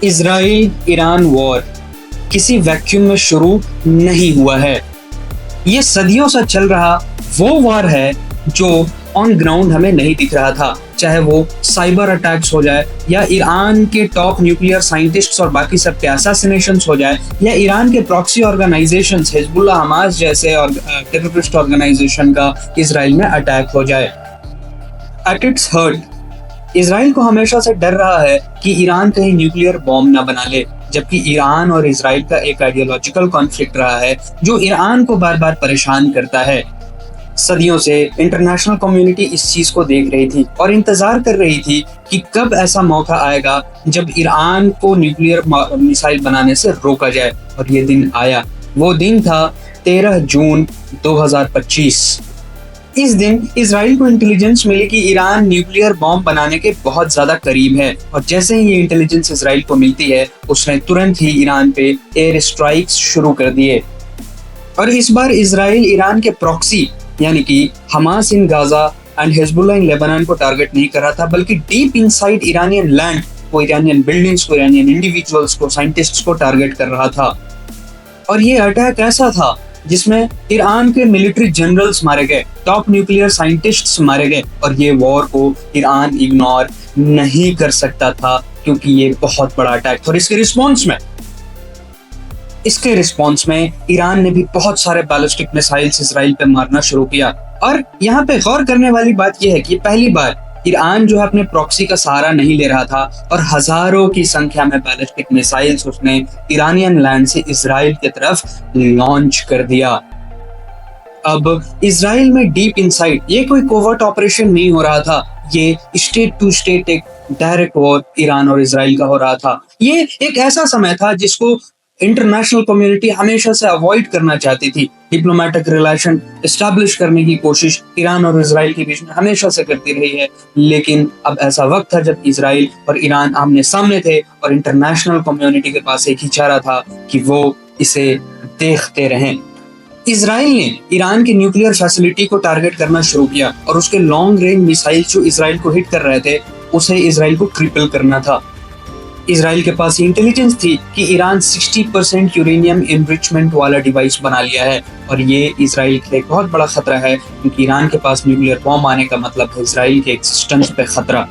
Israel Iran war किसी vacuum में शुरू नहीं हुआ है। ये सदियों से चल रहा वो वॉर है जो ऑन ग्राउंड हमें नहीं दिख रहा था, चाहे वो साइबर अटैक्स हो जाए या ईरान के टॉप न्यूक्लियर साइंटिस्ट्स और बाकी सब के असैसिनेशंस हो जाए या ईरान के प्रॉक्सी ऑर्गेनाइजेशंस हिजबुल्लाह हमास जैसे और टेररिस्ट ऑर्गेनाइजेशन का इजराइल में अटैक हो जाए। एट इट्स हर्ट इजराइल को हमेशा से डर रहा है कि ईरान कहीं न्यूक्लियर बॉम्ब न बना ले, जबकि ईरान और इजराइल का एक आइडियोलॉजिकल कॉन्फ्लिक्ट रहा है जो ईरान को बार बार परेशान करता है। सदियों से इंटरनेशनल कम्युनिटी इस चीज को देख रही थी और इंतजार कर रही थी कि कब ऐसा मौका आएगा जब ईरान को न्यूक्लियर मिसाइल बनाने से रोका जाए, और ये दिन आया। वो दिन था 13 जून 2025। इस दिन इजराइल को इंटेलिजेंस मिली कि ईरान न्यूक्लियर बॉम्ब बनाने के बहुत ज्यादा करीब है, और जैसे ही ये इंटेलिजेंस इजराइल को मिलती है उसने तुरंत ही ईरान पे एयर स्ट्राइक्स शुरू कर दिए। और इस बार इजराइल ईरान के प्रॉक्सी यानी कि Hamas in Gaza and Hezbollah in Lebanon को टारगेट नहीं कर रहा था, बल्कि डीप इनसाइड ईरानियन लैंड को, ईरानियन बिल्डिंग्स को, ईरानियन इंडिविजुअल्स को, साइंटिस्ट्स को टारगेट कर रहा था। और ये अटैक ऐसा था जिसमें ईरान के मिलिट्री जनरल्स मारे गए, टॉप न्यूक्लियर साइंटिस्ट्स मारे गए, और ये वॉर को ईरान इग्नोर नहीं कर सकता था क्योंकि ये बहुत बड़ा अटैक था। और इसके रिस्पॉन्स में ईरान ने भी बहुत सारे बैलिस्टिक मिसाइल्स इजराइल पे मारना शुरू किया। और यहाँ पे गौर करने वाली बात यह है कि पहली बार ईरान जो है अपने प्रॉक्सी का सहारा नहीं ले रहा था और हजारों की संख्या में बैलिस्टिक मिसाइल्स उसने ईरानियन लैंड से इजराइल की तरफ लॉन्च कर दिया। अब इजराइल में डीप इनसाइड ये कोई कोवर्ट ऑपरेशन नहीं हो रहा था, ये स्टेट टू स्टेट एक डायरेक्ट वॉर ईरान और इजराइल का हो रहा था। ये एक ऐसा समय था जिसको इंटरनेशनल कम्युनिटी हमेशा से अवॉइड करना चाहती थी। डिप्लोमेटिक रिलेशन एस्टैब्लिश करने की कोशिश ईरान और इजराइल के बीच में हमेशा से करती रही है, लेकिन अब ऐसा वक्त था जब इजराइल और ईरान आमने सामने थे और इंटरनेशनल कम्युनिटी के पास एक ही चारा था कि वो इसे देखते रहें। इजराइल ने ईरान की न्यूक्लियर फैसिलिटी को टारगेट करना शुरू किया और उसके लॉन्ग रेंज मिसाइल जो इजराइल को हिट कर रहे थे उसे इजराइल को क्रिपल करना था। इजराइल के पास इंटेलिजेंस थी कि ईरान 60% यूरेनियम एनरिचमेंट वाला डिवाइस बना लिया है, और ये इजराइल के लिए एक बहुत बड़ा खतरा है क्योंकि ईरान के पास न्यूक्लियर बॉम्ब आने का मतलब है इजराइल के एक्सिस्टेंस पे खतरा।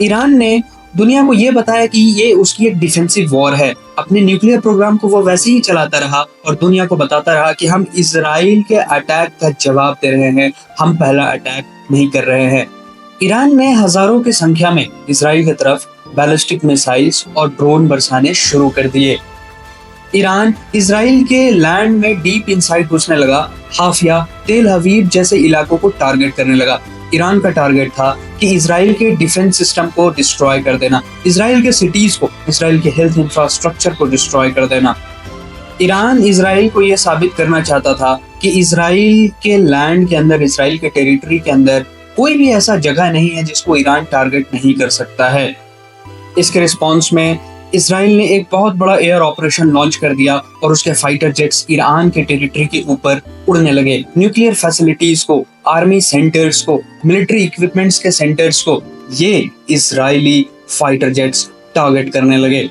ईरान ने दुनिया को ये बताया कि ये उसकी एक डिफेंसिव वॉर है। अपने न्यूक्लियर प्रोग्राम को वो वैसे ही चलाता रहा और दुनिया को बताता रहा कि हम इजराइल के अटैक का जवाब दे रहे हैं, हम पहला अटैक नहीं कर रहे हैं। ईरान ने हजारों की संख्या में इजराइल की तरफ बैलिस्टिक मिसाइल्स और ड्रोन बरसाने शुरू कर दिए। ईरान इजराइल के लैंड में डीप इनसाइड घुसने लगा, हाफिया, तेल अवीव जैसे इलाकों को टारगेट करने लगा। ईरान का टारगेट था कि इजराइल के डिफेंस सिस्टम को डिस्ट्रॉय कर देना, इजराइल के सिटीज को, इजराइल के हेल्थ इंफ्रास्ट्रक्चर को डिस्ट्रॉय कर देना। ईरान इजराइल को यह साबित करना चाहता था कि इजराइल के लैंड के अंदर, इजराइल के टेरिटरी के अंदर कोई भी ऐसा जगह नहीं है जिसको ईरान टारगेट नहीं कर सकता है। इसके रिस्पॉन्स में इजराइल ने एक बहुत बड़ा एयर ऑपरेशन लॉन्च कर दिया और उसके फाइटर जेट्स ईरान के टेरिटरी के ऊपर उड़ने लगे। न्यूक्लियर फैसिलिटीज को, आर्मी सेंटर्स को, मिलिट्री इक्विपमेंट्स के सेंटर्स को ये इजरायली फाइटर जेट्स टारगेट करने लगे।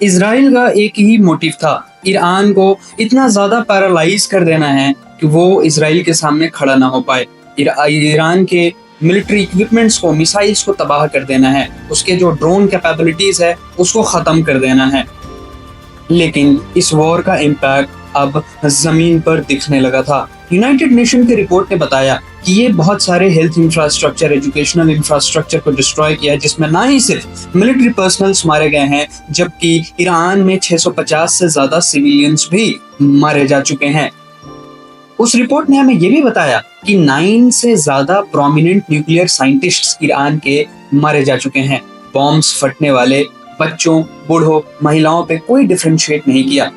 इजराइल का एक ही मोटिव था, ईरान को इतना ज्यादा पैरालाइज कर देना है कि वो इजराइल के सामने खड़ा ना हो पाए। ईरान के मिलिट्री इक्विपमेंट्स को, मिसाइल्स को तबाह कर देना है, उसके जो ड्रोन कैपेबिलिटीज है उसको खत्म कर देना है। लेकिन इस वॉर का इम्पैक्ट अब जमीन पर दिखने लगा था। यूनाइटेड नेशन की रिपोर्ट ने बताया कि ये बहुत सारे हेल्थ इंफ्रास्ट्रक्चर, एजुकेशनल इंफ्रास्ट्रक्चर को डिस्ट्रॉय किया, जिसमें ना ही सिर्फ मिलिट्री पर्सनल्स मारे गए हैं, जबकि ईरान में 650 से ज्यादा सिविलियंस भी मारे जा चुके हैं। उस रिपोर्ट ने हमें यह भी बताया कि 9 से ज्यादा प्रोमिनेंट न्यूक्लियर साइंटिस्ट्स ईरान के मारे जा चुके हैं। बॉम्ब्स फटने वाले बच्चों, बूढ़ों, महिलाओं पे कोई डिफरेंशिएट नहीं किया।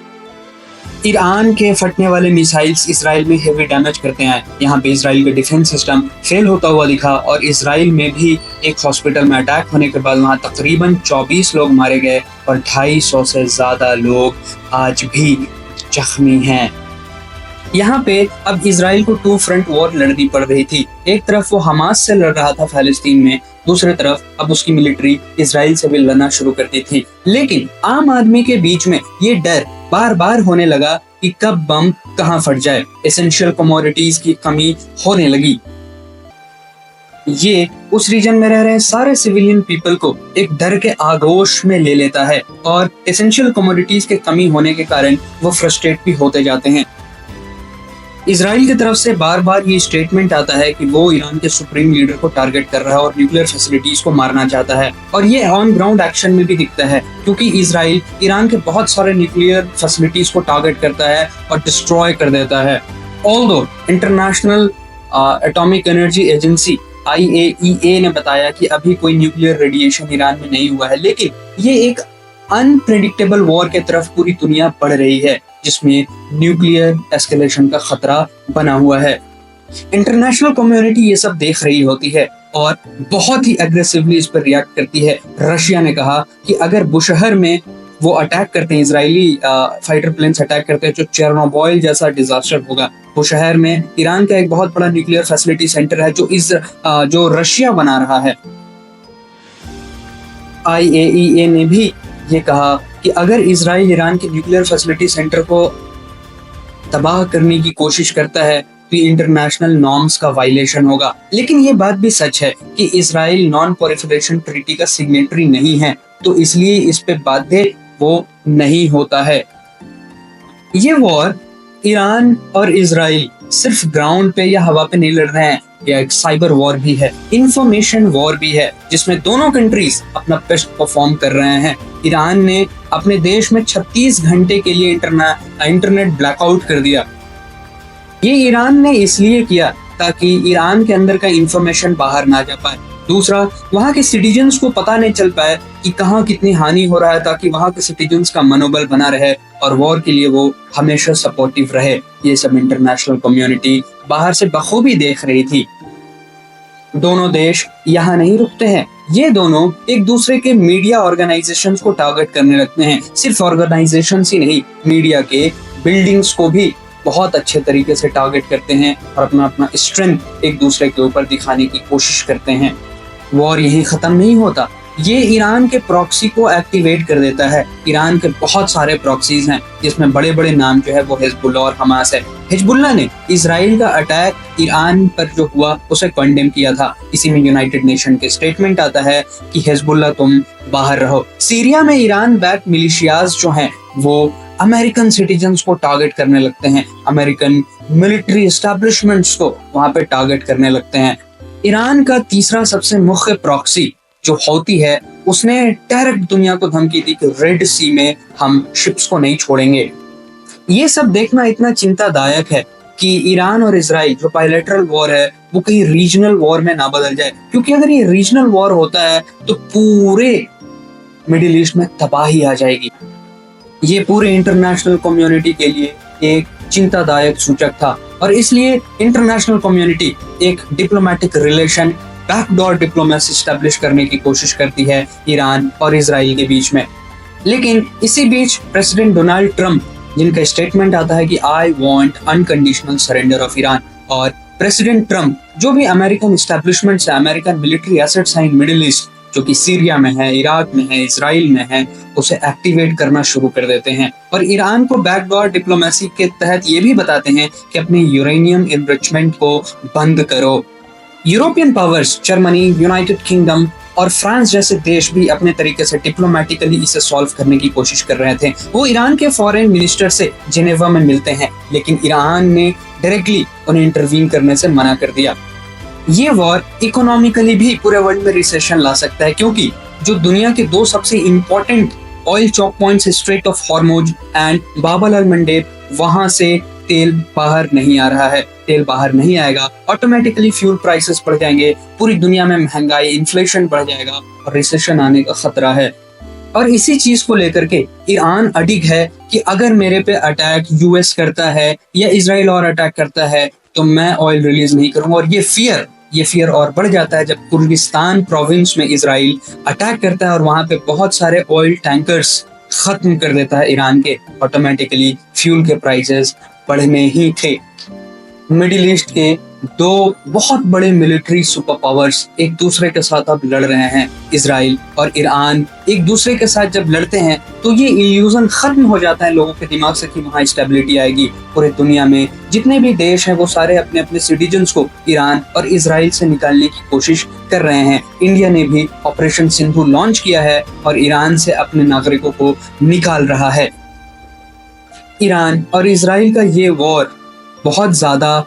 ईरान के फटने वाले मिसाइल्स इजराइल में हेवी डैमेज करते हैं। यहाँ पे इजराइल का डिफेंस सिस्टम फेल होता हुआ दिखा, और इजराइल में भी एक हॉस्पिटल में अटैक होने के बाद वहाँ तकरीबन 24 लोग मारे गए और 250 से ज्यादा लोग आज भी जख्मी हैं। यहाँ पे अब इजराइल को 2 फ्रंट वॉर लड़नी पड़ रही थी। एक तरफ वो हमास से लड़ रहा था फलस्तीन में, दूसरी तरफ अब उसकी मिलिट्री इसराइल से भी लड़ना शुरू कर दी थी। लेकिन आम आदमी के बीच में ये डर बार बार होने लगा कि कब बम कहां फट जाए। एसेंशियल कमोडिटीज की कमी होने लगी। ये उस रीजन में रह रहे सारे सिविलियन पीपल को एक डर के आगोश में ले लेता है और एसेंशियल कमोडिटीज के कमी होने के कारण वो फ्रस्ट्रेट भी होते जाते हैं। इसराइल की तरफ से बार बार ये स्टेटमेंट आता है कि वो ईरान के सुप्रीम लीडर को टारगेट कर रहा है और न्यूक्लियर फैसिलिटीज को मारना चाहता है, और ये ऑन ग्राउंड एक्शन में भी दिखता है क्योंकि इसराइल ईरान के बहुत सारे न्यूक्लियर फैसिलिटीज को टारगेट करता है और डिस्ट्रॉय कर देता है। Although international atomic energy agency IAEA ने बताया कि अभी कोई न्यूक्लियर रेडिएशन ईरान में नहीं हुआ है, लेकिन ये एक अनप्रेडिक्टेबल वॉर के तरफ पूरी दुनिया बढ़ रही है जिसमें न्यूक्लियर एस्केलेशन का खतरा बना हुआ है। इंटरनेशनल कम्युनिटी ये सब देख रही होती है और बहुत ही एग्रेसिवली इस पर रिएक्ट करती है। रशिया ने कहा कि अगर बुशहर में वो अटैक करते हैं, इजरायली फाइटर प्लेन्स अटैक करते हैं, जो चेर्नोबिल जैसा डिजास्टर होगा। बुशहर में ईरान का एक बहुत बड़ा न्यूक्लियर फैसिलिटी सेंटर है जो रशिया बना रहा है। IAEA ने भी ये कहा कि अगर इजराइल ईरान के न्यूक्लियर फैसिलिटी सेंटर को तबाह करने की कोशिश करता है तो इंटरनेशनल नॉर्म्स का वायलेशन होगा। लेकिन ये बात भी सच है कि इजराइल नॉन प्रोलिफरेशन ट्रीटी का सिग्नेटरी नहीं है, तो इसलिए इस पे बाध्य वो नहीं होता है। ये वॉर ईरान और इजराइल सिर्फ ग्राउंड पे या हवा पे नहीं लड़ रहे हैं, यह एक साइबर वॉर भी है, इंफॉर्मेशन वॉर भी है, जिसमें दोनों कंट्रीज अपना बेस्ट परफॉर्म कर रहे हैं। ईरान ने अपने देश में 36 घंटे के लिए इंटरनेट ब्लैकआउट कर दिया। ये ईरान ने इसलिए किया ताकि ईरान के अंदर का इंफॉर्मेशन बाहर ना जा पाए। दूसरा, वहाँ के सिटीजन्स को पता नहीं चल पाए कि कहाँ कितनी हानि हो रहा है, ताकि वहाँ के सिटीजन्स का मनोबल बना रहे और वॉर के लिए वो हमेशा सपोर्टिव रहे। ये सब इंटरनेशनल कम्युनिटी बाहर से बखूबी देख रही थी। दोनों देश यहाँ नहीं रुकते हैं, ये दोनों एक दूसरे के मीडिया ऑर्गेनाइजेशंस को टारगेट करने लगते हैं। सिर्फ ऑर्गेनाइजेशंस ही नहीं, मीडिया के बिल्डिंग्स को भी बहुत अच्छे तरीके से टारगेट करते हैं और अपना अपना स्ट्रेंथ एक दूसरे के ऊपर दिखाने की कोशिश करते हैं। वॉर यही खत्म नहीं होता, ये ईरान के प्रॉक्सी को एक्टिवेट कर देता है। ईरान के बहुत सारे प्रॉक्सीज हैं जिसमें बड़े बड़े नाम जो है वो हिजबुल्लाह और हमास है। हिजबुल्लाह ने इजराइल का अटैक ईरान पर जो हुआ उसे कंडेम किया था। इसी में यूनाइटेड नेशन के स्टेटमेंट आता है कि हिजबुल्लाह तुम बाहर रहो। सीरिया में ईरान बैक मिलिशियाज जो हैं वो अमेरिकन सिटीजन्स को टारगेट करने लगते हैं, अमेरिकन मिलिट्री एस्टैब्लिशमेंट्स को वहां पे टारगेट करने लगते हैं। ईरान का तीसरा सबसे मुख्य प्रॉक्सी जो हौती है, उसने डायरेक्ट दुनिया को धमकी दी कि रेड सी में हम शिप्स को नहीं छोड़ेंगे। ये सब देखना इतना चिंतादायक है कि ईरान और इजराइल जो बायलैटरल वॉर है वो कहीं रीजनल वॉर में ना बदल जाए, क्योंकि अगर ये रीजनल वॉर होता है तो पूरे मिडिल ईस्ट में तबाही आ जाएगी। ये पूरे इंटरनेशनल कम्युनिटी के लिए एक चिंतादायक सूचक था और इसलिए इंटरनेशनल कम्युनिटी एक diplomatic relation, backdoor diplomacy establish करने की कोशिश करती है ईरान और इजराइल के बीच में। लेकिन इसी बीच प्रेसिडेंट डोनाल्ड ट्रंप, जिनका स्टेटमेंट आता है कि I want unconditional surrender of Iran, और प्रेसिडेंट ट्रंप जो भी अमेरिकन एस्टैब्लिशमेंट्स है, अमेरिकन मिलिट्री एसेट्स हैं इन मिडिल ईस्ट, जो कि सीरिया में है, इराक में है, इजराइल में है, उसे एक्टिवेट करना शुरू कर देते हैं और ईरान को बैकडोर डिप्लोमेसी के तहत ये भी बताते हैं कि अपने यूरेनियम एनरिचमेंट को बंद करो। European powers, Germany, United kingdom और फ्रांस जैसे देश भी अपने तरीके से डिप्लोमेटिकली इसे सॉल्व करने की कोशिश कर रहे थे। वो ईरान के फॉरेन मिनिस्टर से जिनेवा में मिलते हैं, लेकिन ईरान ने डायरेक्टली उन्हें इंटरवीन करने से मना कर दिया। ये वॉर इकोनॉमिकली भी पूरे वर्ल्ड में रिसेशन ला सकता है, क्योंकि जो दुनिया के दो सबसे important oil chalk points, straight of Hormuz and बाब अल मंडेब, वहां से तेल बाहर नहीं आ रहा है। तेल बाहर नहीं आएगा, ऑटोमेटिकली फ्यूल प्राइसेस बढ़ जाएंगे, पूरी दुनिया में महंगाई, इन्फ्लेशन बढ़ जाएगा और रिसेशन आने का खतरा है। और इसी चीज को लेकर के ईरान अडिग है कि अगर मेरे पे अटैक यूएस करता है या इजराइल और अटैक करता है तो मैं ऑयल रिलीज नहीं करूंगा। और ये फियर और बढ़ जाता है जब कुर्दिस्तान प्रोविंस में इजराइल अटैक करता है और वहां पे बहुत सारे ऑयल टैंकर्स खत्म कर देता है ईरान के। ऑटोमेटिकली फ्यूल के प्राइसेस बढ़ने ही थे। मिडिल ईस्ट के दो बहुत बड़े मिलिट्री सुपर पावर्स एक दूसरे के साथ अब लड़ रहे हैं। इजराइल और ईरान एक दूसरे के साथ जब लड़ते हैं तो ये इल्यूजन खत्म हो जाता है लोगों के दिमाग से कि वहाँ स्टेबिलिटी आएगी। पूरे दुनिया में जितने भी देश हैं वो सारे अपने अपने सिटीजन्स को ईरान और इजराइल से निकालने की कोशिश कर रहे हैं। इंडिया ने भी ऑपरेशन सिंधु लॉन्च किया है और ईरान से अपने नागरिकों को निकाल रहा है। ईरान और इजराइल का ये वॉर बहुत ज्यादा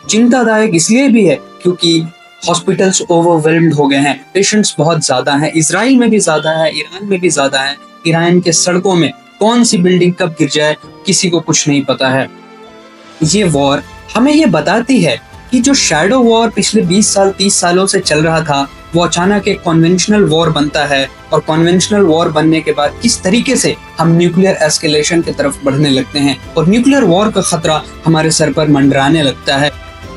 चिंतादायक इसलिए भी है क्योंकि हॉस्पिटल्स ओवरवेल्म्ड हो गए हैं, पेशेंट्स बहुत ज्यादा हैं। इजराइल में भी ज्यादा है, ईरान में भी ज्यादा है। ईरान के सड़कों में कौन सी बिल्डिंग कब गिर जाए किसी को कुछ नहीं पता है। ये वॉर हमें ये बताती है कि जो शैडो वॉर पिछले 20 साल 30 सालों से चल रहा था वो अचानक एक कन्वेंशनल वॉर बनता है और कन्वेंशनल वॉर बनने के बाद किस तरीके से हम न्यूक्लियर एस्केलेशन की तरफ बढ़ने लगते हैं और न्यूक्लियर वॉर का खतरा हमारे सर पर मंडराने लगता है।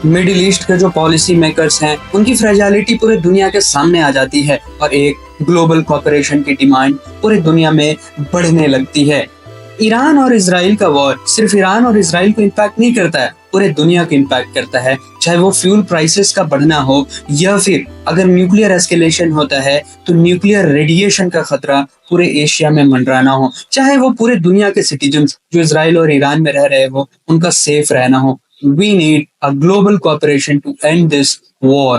मिडिल ईस्ट के जो पॉलिसी मेकर्स हैं उनकी फ्रेजालिटी पूरे दुनिया के सामने आ जाती है और एक ग्लोबल कोऑपरेशन की डिमांड पूरी दुनिया में बढ़ने लगती है। ईरान और इजराइल का वॉर सिर्फ ईरान और इजराइल को इम्पैक्ट नहीं करता है, पूरे दुनिया को इम्पैक्ट करता है। चाहे वो फ्यूल प्राइसेस का बढ़ना हो या फिर अगर न्यूक्लियर एस्केलेशन होता है तो न्यूक्लियर रेडिएशन का खतरा पूरे एशिया में मंडराना हो, चाहे वो पूरे दुनिया के सिटीजन्स जो इजराइल और ईरान में रह रहे हो उनका सेफ रहना हो। We need a global cooperation to end this war.